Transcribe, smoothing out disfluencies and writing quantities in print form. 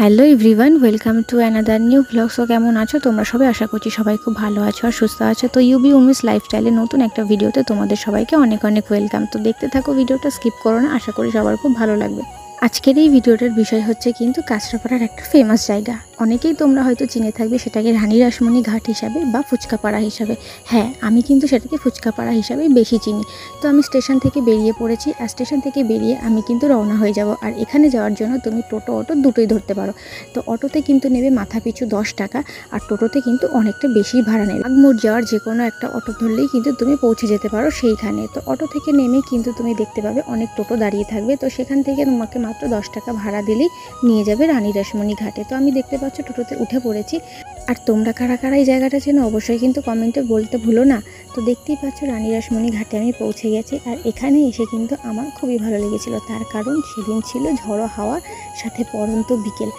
Hello everyone, welcome to another new blog. So কেমন আছো তোমরা সবাই? আশা করছি সবাই খুব ভালো আছো আর সুস্থ আছো। তো ইউবি উমিস লাইফস্টাইলের নতুন একটা ভিডিওতে তোমাদের সবাইকে অনেক অনেক ওয়েলকাম। তো দেখতে থাকো ভিডিওটা, স্কিপ করো না, আশা করি সবার খুব ভালো লাগবে। আজকের এই ভিডিওটার বিষয় হচ্ছে কিন্তু কাঁচরাপাড়ার একটা ফেমাস জায়গা, অনেকেই তোমরা হয়তো চিনে থাকবে সেটাকে রানী রাসমণি ঘাট হিসাবে বা ফুচকাপাড়া হিসাবে। হ্যাঁ, আমি কিন্তু সেটাকে ফুচকাপাড়া হিসাবেই বেশি চিনি। তো আমি স্টেশন থেকে বেরিয়ে পড়েছি, আর স্টেশন থেকে বেরিয়ে আমি কিন্তু রওনা হয়ে যাব। আর এখানে যাওয়ার জন্য তুমি টোটো অটো দুটোই ধরতে পারো। তো অটোতে কিন্তু নেবে মাথা পিছু 10 টাকা, আর টোটোতে কিন্তু অনেকটা বেশি ভাড়া নেবে। বাগমোড় যাওয়ার যে কোনো একটা অটো ধরলেই কিন্তু তুমি পৌঁছে যেতে পারো সেইখানে। তো অটো থেকে নেমেই কিন্তু তুমি দেখতে পাবে অনেক টোটো দাঁড়িয়ে থাকবে। তো সেখান থেকে তোমাকে মাত্র 10 টাকা ভাড়া দিলেই নিয়ে যাবে রানী রাসমণি ঘাটে। তো আমি দেখতে পাচ্ছ টোটোতে উঠে পড়েছি। আর তোমরা কারা কারা এই জায়গাটা চেনো অবশ্যই কিন্তু কমেন্টে বলতে ভুলো না। তো দেখতেই পাচ্ছ রানী রাসমণি ঘাটে আমি পৌঁছে গেছি। আর এখানে এসে কিন্তু আমার খুবই ভালো লেগেছিল, তার কারণ সেদিন ছিল ঝড়ো হাওয়া সাথে পড়ন্ত বিকেল।